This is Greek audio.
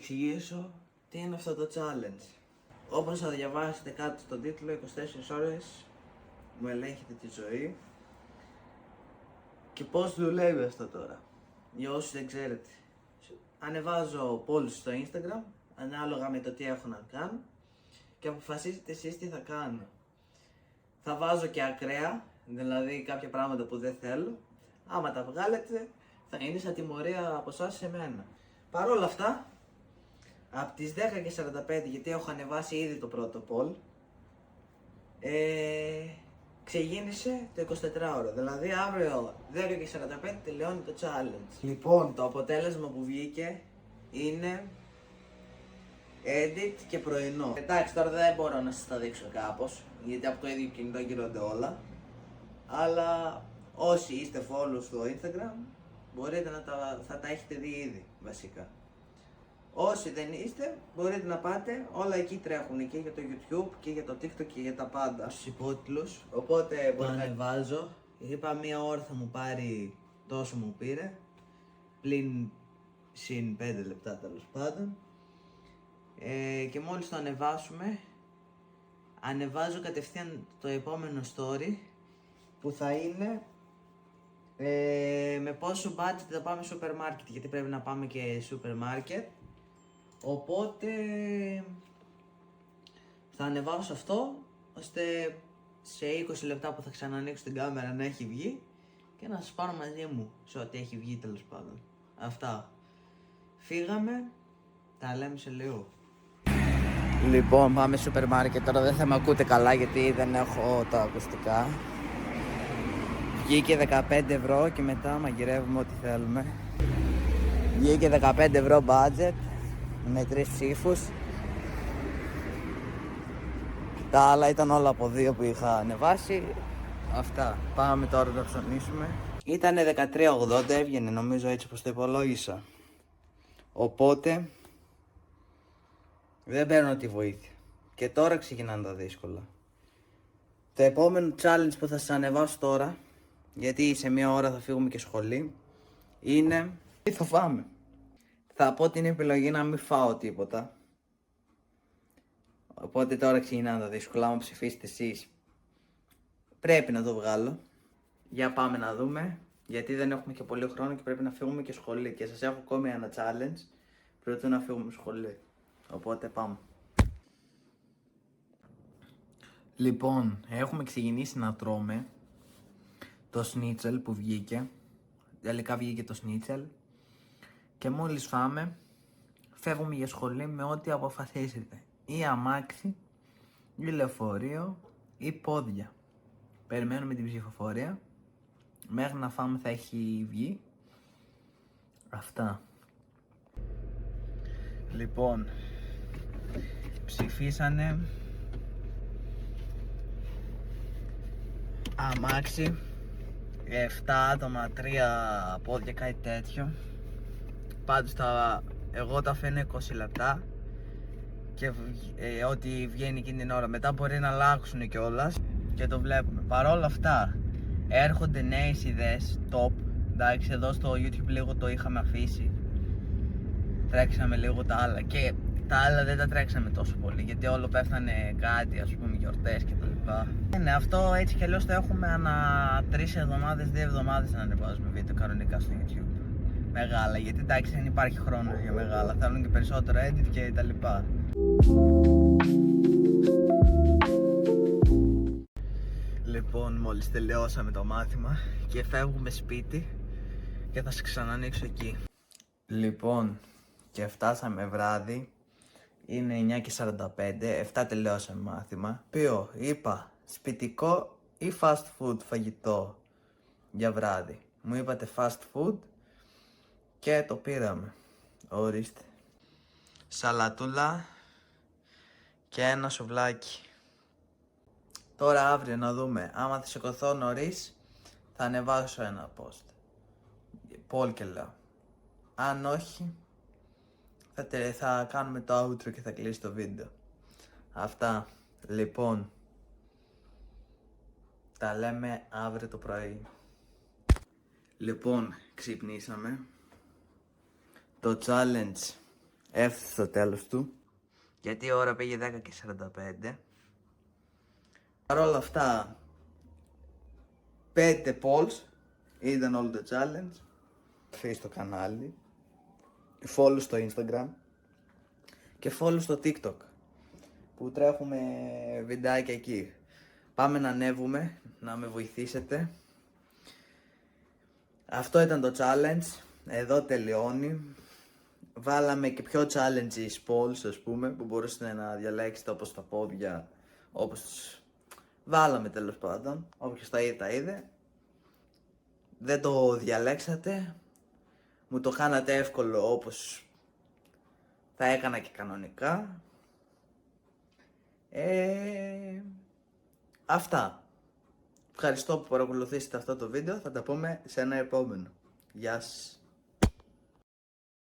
εξηγήσω τι είναι αυτό το challenge. Όπως θα διαβάσετε κάτω στον τίτλο, 24 ώρες μου ελέγχετε τη ζωή. Και πώς δουλεύει αυτό τώρα, για όσους δεν ξέρετε. Ανεβάζω polls στο Instagram, ανάλογα με το τι έχω να κάνω, και αποφασίζετε εσείς τι θα κάνω. Θα βάζω και ακραία, δηλαδή κάποια πράγματα που δεν θέλω. Άμα τα βγάλετε, θα είναι σαν τιμωρία από εσάς σε μένα. Παρ' όλα αυτά, από τις 10:45, γιατί έχω ανεβάσει ήδη το πρώτο poll, ξεκίνησε το 24ωρο. Δηλαδή αύριο 10:45 τελειώνει το challenge. Λοιπόν, το αποτέλεσμα που βγήκε είναι edit και πρωινό. Εντάξει, τώρα δεν μπορώ να σας τα δείξω κάπως, γιατί από το ίδιο κινητό γυρώνται όλα. Αλλά όσοι είστε follow στο Instagram, μπορείτε να θα τα έχετε δει ήδη, βασικά. Όσοι δεν είστε, μπορείτε να πάτε, όλα εκεί τρέχουν, και για το YouTube και για το TikTok και για τα πάντα. Στους υπότιτλους, οπότε μπορώ να ανεβάζω. Είπα μία ώρα θα μου πάρει τόσο μου πήρε, πλην συν 5 λεπτά τέλος πάντων. Και μόλις το ανεβάσουμε, ανεβάζω κατευθείαν το επόμενο story, που θα είναι με πόσο budget θα πάμε σούπερ μάρκετ, γιατί πρέπει να πάμε και σούπερ μάρκετ. Οπότε θα ανεβάσω αυτό, ώστε σε 20 λεπτά που θα ξανανοίξω την κάμερα να έχει βγει και να σας πάρω μαζί μου σε ό,τι έχει βγει τέλος πάντων. Αυτά. Φύγαμε, τα λέμε σε λίγο. Λοιπόν, πάμε σούπερ μάρκετ. Τώρα δεν θα με ακούτε καλά γιατί δεν έχω τα ακουστικά. Βγήκε 15€ και μετά μαγειρεύουμε ό,τι θέλουμε. Βγήκε 15€ budget με 3 ψήφους. Τα άλλα ήταν όλα από 2 που είχα ανεβάσει. Αυτά. Πάμε τώρα να ψωνίσουμε. Ήτανε 13,80, έβγαινε νομίζω έτσι πως το υπολόγισα. Οπότε δεν παίρνω τη βοήθεια. Και τώρα ξεκινάνε τα δύσκολα. Το επόμενο challenge που θα σας ανεβάσω τώρα, γιατί σε μία ώρα θα φύγουμε και σχολή, είναι τι θα φάμε. Θα πω την επιλογή να μην φάω τίποτα. Οπότε τώρα ξεκινάνε τα δύσκολα. Άμα ψηφίσετε εσείς, πρέπει να το βγάλω. Για πάμε να δούμε, γιατί δεν έχουμε και πολύ χρόνο και πρέπει να φύγουμε και σχολή. Και σας έχω ακόμη ένα challenge προτού να φύγουμε σχολή. Οπότε πάμε. Λοιπόν, έχουμε ξεκινήσει να τρώμε το σνίτσελ που βγήκε. Τελικά βγήκε το σνίτσελ. Και μόλις φάμε, φεύγουμε για σχολή με ό,τι αποφασίσετε. Ή αμάξι, ή λεωφορείο, ή πόδια. Περιμένουμε την ψηφοφορία. Μέχρι να φάμε θα έχει βγει. Αυτά. Λοιπόν, ψηφίσανε αμάξι, 7 άτομα, 3 πόδια, κάτι τέτοιο. Πάντως εγώ τα αφήνω 20 λεπτά και ό,τι βγαίνει εκείνη την ώρα. Μετά μπορεί να αλλάξουν κιόλας και το βλέπουμε. Παρ' όλα αυτά έρχονται νέες ιδέες top. Εντάξει, εδώ στο YouTube λίγο το είχαμε αφήσει. Τρέξαμε λίγο τα άλλα και τα άλλα δεν τα τρέξαμε τόσο πολύ, γιατί όλο πέφτανε κάτι, ας πούμε, γιορτές και τα λοιπά. Ναι, αυτό έτσι κι αλλιώς το έχουμε ανά 3 εβδομάδες, 2 εβδομάδες να ανεβάζουμε βίντεο κανονικά στο YouTube. Μεγάλα, γιατί εντάξει δεν υπάρχει χρόνο για μεγάλα, θέλουν και περισσότερο edit και τα λοιπά. Λοιπόν, μόλις τελειώσαμε το μάθημα και φεύγουμε σπίτι και θα σας ξανανοίξω εκεί. Λοιπόν, και φτάσαμε βράδυ, είναι 9:45, 7 τελειώσαμε μάθημα. Είπα σπιτικό ή fast food φαγητό για βράδυ. Μου είπατε fast food και το πήραμε. Ορίστε. Σαλατούλα και ένα σουβλάκι. Τώρα αύριο να δούμε. Άμα θα σηκωθώ νωρίς, θα ανεβάσω ένα post. Πολ και λέω. Αν όχι, θα κάνουμε το outro και θα κλείσει το βίντεο. Αυτά. Λοιπόν, τα λέμε αύριο το πρωί. Λοιπόν, ξυπνήσαμε. Το challenge Έφτασε στο τέλος του. Γιατί η ώρα πήγε 10:45. Παρ' όλα αυτά, 5 polls ήταν όλο το challenge. Follow στο κανάλι, follow στο Instagram και follow στο TikTok που τρέχουμε βιντεάκια εκεί. Πάμε να ανέβουμε, να με βοηθήσετε. Αυτό ήταν το challenge, εδώ τελειώνει. Βάλαμε και πιο challenges polls, ας πούμε, που μπορούσατε να διαλέξετε όπως τα πόδια, όπως βάλαμε τέλος πάντων. Όποιος τα είδε, τα είδε. Δεν το διαλέξατε, μου το κάνατε εύκολο όπως θα έκανα και κανονικά. Αυτά. Ευχαριστώ που παρακολουθήσατε αυτό το βίντεο, θα τα πούμε σε ένα επόμενο. Γεια σας.